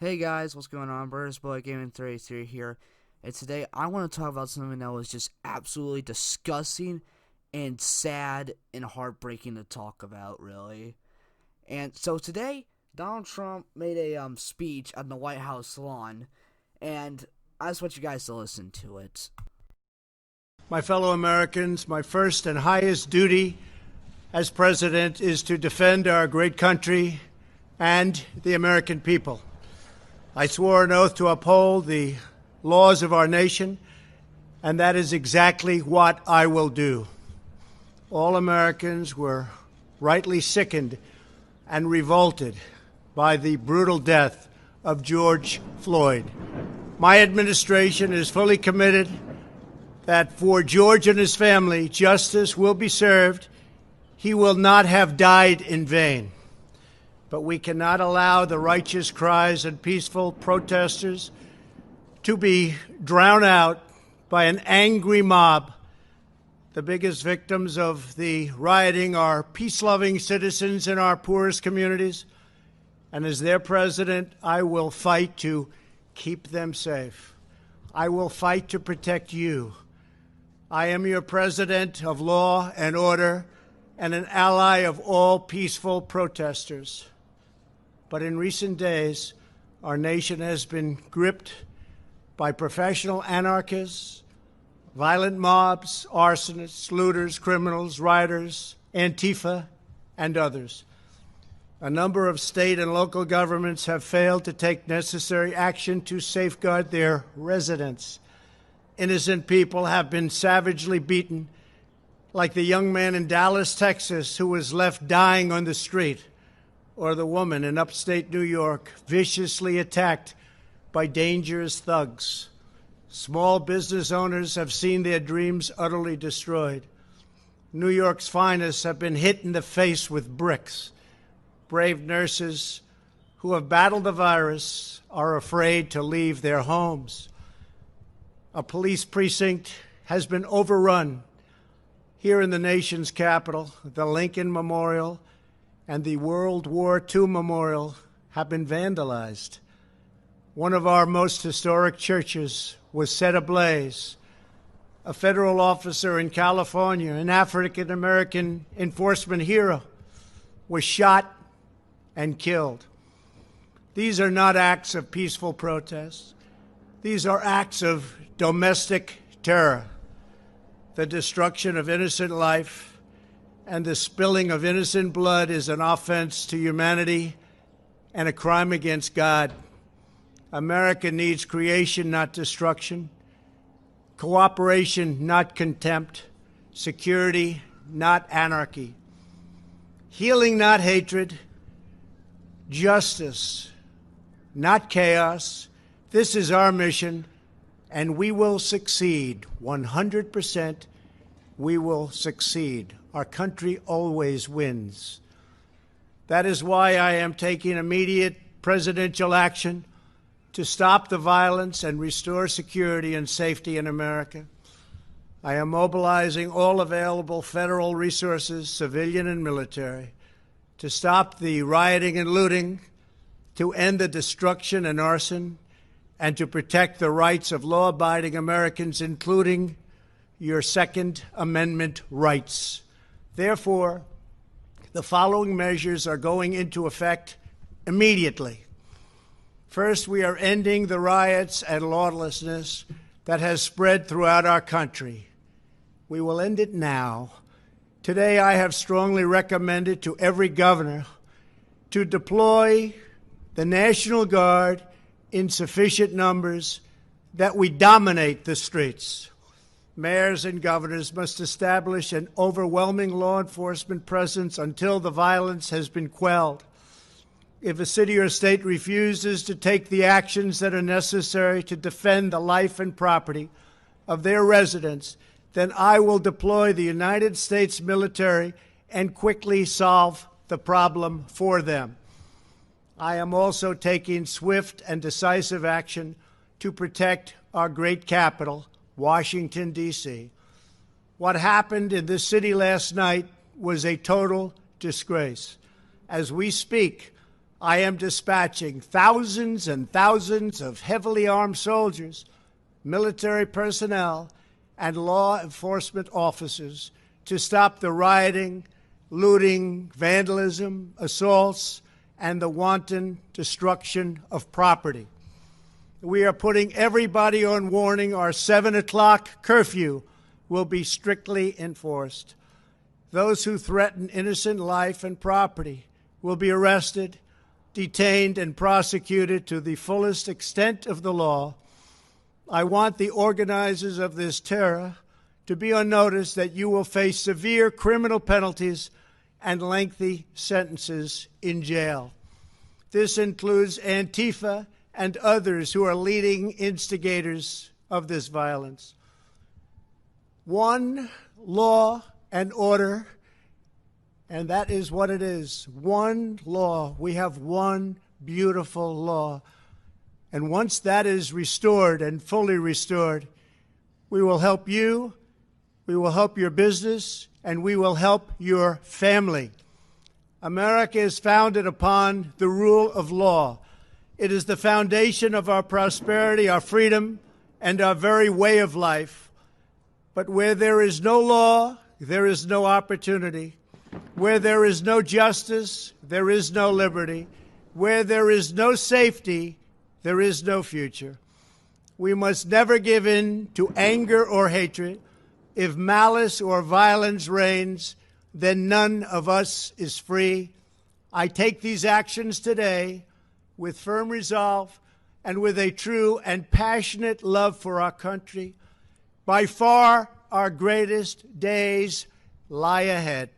Hey guys, what's going on? Burgers Boy Gaming 33 here, and today I want to talk about something that was just absolutely disgusting and sad and heartbreaking to talk about, really. And so today, Donald Trump made a speech on the White House lawn, and I just want you guys to listen to it. My fellow Americans, my first and highest duty as president is to defend our great country and the American people. I swore an oath to uphold the laws of our nation, and that is exactly what I will do. All Americans were rightly sickened and revolted by the brutal death of George Floyd. My administration is fully committed that for George and his family, justice will be served. He will not have died in vain. But we cannot allow the righteous cries and peaceful protesters to be drowned out by an angry mob. The biggest victims of the rioting are peace-loving citizens in our poorest communities. And as their president, I will fight to keep them safe. I will fight to protect you. I am your president of law and order and an ally of all peaceful protesters. But in recent days, our nation has been gripped by professional anarchists, violent mobs, arsonists, looters, criminals, rioters, Antifa, and others. A number of state and local governments have failed to take necessary action to safeguard their residents. Innocent people have been savagely beaten, like the young man in Dallas, Texas, who was left dying on the street, or the woman in upstate New York viciously attacked by dangerous thugs. Small business owners have seen their dreams utterly destroyed. New York's finest have been hit in the face with bricks. Brave nurses who have battled the virus are afraid to leave their homes. A police precinct has been overrun here in the nation's capital. The Lincoln Memorial and the World War II Memorial have been vandalized. One of our most historic churches was set ablaze. A federal officer in California, an African-American enforcement hero, was shot and killed. These are not acts of peaceful protest. These are acts of domestic terror. The destruction of innocent life and the spilling of innocent blood is an offense to humanity and a crime against God. America needs creation, not destruction, cooperation, not contempt, security, not anarchy, healing, not hatred, justice, not chaos. This is our mission, and we will succeed. 100%, we will succeed. Our country always wins. That is why I am taking immediate presidential action to stop the violence and restore security and safety in America. I am mobilizing all available federal resources, civilian and military, to stop the rioting and looting, to end the destruction and arson, and to protect the rights of law-abiding Americans, including your Second Amendment rights. Therefore, the following measures are going into effect immediately. First, we are ending the riots and lawlessness that has spread throughout our country. We will end it now. Today, I have strongly recommended to every governor to deploy the National Guard in sufficient numbers that we dominate the streets. Mayors and governors must establish an overwhelming law enforcement presence until the violence has been quelled. If a city or state refuses to take the actions that are necessary to defend the life and property of their residents, then I will deploy the United States military and quickly solve the problem for them. I am also taking swift and decisive action to protect our great capital, Washington, D.C. What happened in this city last night was a total disgrace. As we speak, I am dispatching thousands and thousands of heavily armed soldiers, military personnel, and law enforcement officers to stop the rioting, looting, vandalism, assaults, and the wanton destruction of property. We are putting everybody on warning. Our 7 o'clock curfew will be strictly enforced. Those who threaten innocent life and property will be arrested, detained, and prosecuted to the fullest extent of the law. I want the organizers of this terror to be on notice that you will face severe criminal penalties and lengthy sentences in jail. This includes Antifa and others who are leading instigators of this violence. One law and order, and that is what it is. One law. We have one beautiful law. And once that is restored and fully restored, we will help you, we will help your business, and we will help your family. America is founded upon the rule of law. It is the foundation of our prosperity, our freedom, and our very way of life. But where there is no law, there is no opportunity. Where there is no justice, there is no liberty. Where there is no safety, there is no future. We must never give in to anger or hatred. If malice or violence reigns, then none of us is free. I take these actions today with firm resolve and with a true and passionate love for our country. By far, our greatest days lie ahead.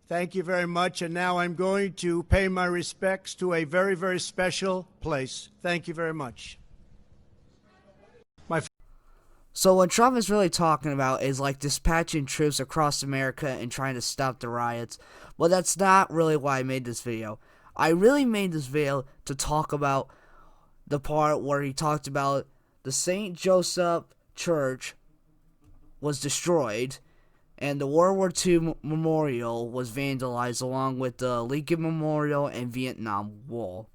Thank you very much. And now I'm going to pay my respects to a very, very special place. Thank you very much. So what Trump is really talking about is like dispatching troops across America and trying to stop the riots. Well, that's not really why I made this video. I really made this video to talk about the part where he talked about the St. Joseph Church was destroyed and the World War II Memorial was vandalized along with the Lincoln Memorial and Vietnam Wall.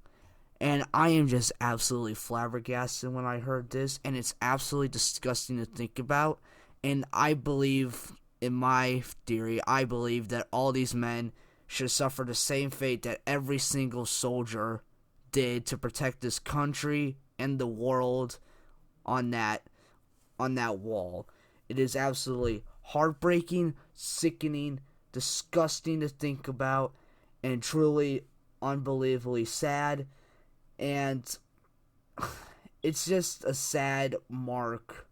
And I am just absolutely flabbergasted when I heard this, and it's absolutely disgusting to think about. And I believe, in my theory, I believe that all these men should suffer the same fate that every single soldier did to protect this country and the world on that wall. It is absolutely heartbreaking, sickening, disgusting to think about, and truly unbelievably sad. And it's just a sad mark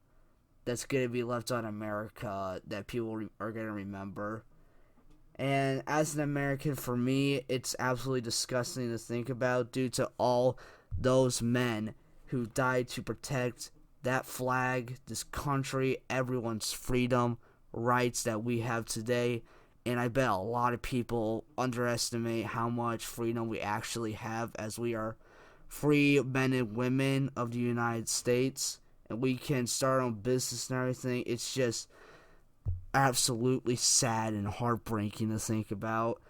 that's going to be left on America that people are going to remember. And as an American, for me, it's absolutely disgusting to think about due to all those men who died to protect that flag, this country, everyone's freedom, rights that we have today. And I bet a lot of people underestimate how much freedom we actually have as we are free men and women of the United States, and we can start our own business and everything. It's just absolutely sad and heartbreaking to think about.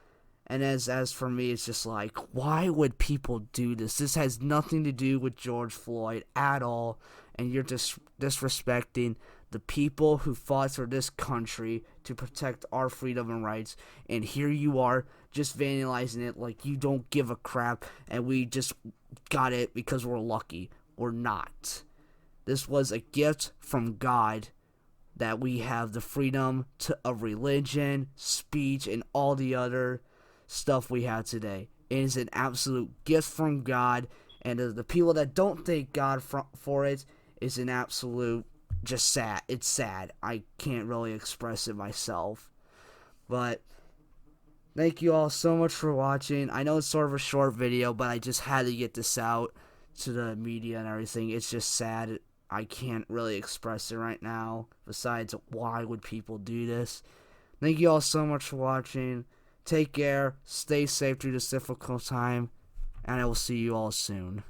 And as for me, it's just like, why would people do this? This has nothing to do with George Floyd at all, and you're just disrespecting the people who fought for this country to protect our freedom and rights, and here you are just vandalizing it like you don't give a crap, and we just got it because we're lucky. We're not. This was a gift from God that we have the freedom of religion, speech, and all the other stuff we have today. It is an absolute gift from God, and the people that don't thank God for it is an absolute just sad. It's sad. I can't really express it myself. But thank you all so much for watching. I know it's sort of a short video, but I just had to get this out to the media and everything. It's just sad. I can't really express it right now. Besides, why would people do this? Thank you all so much for watching. Take care. Stay safe through this difficult time. And I will see you all soon.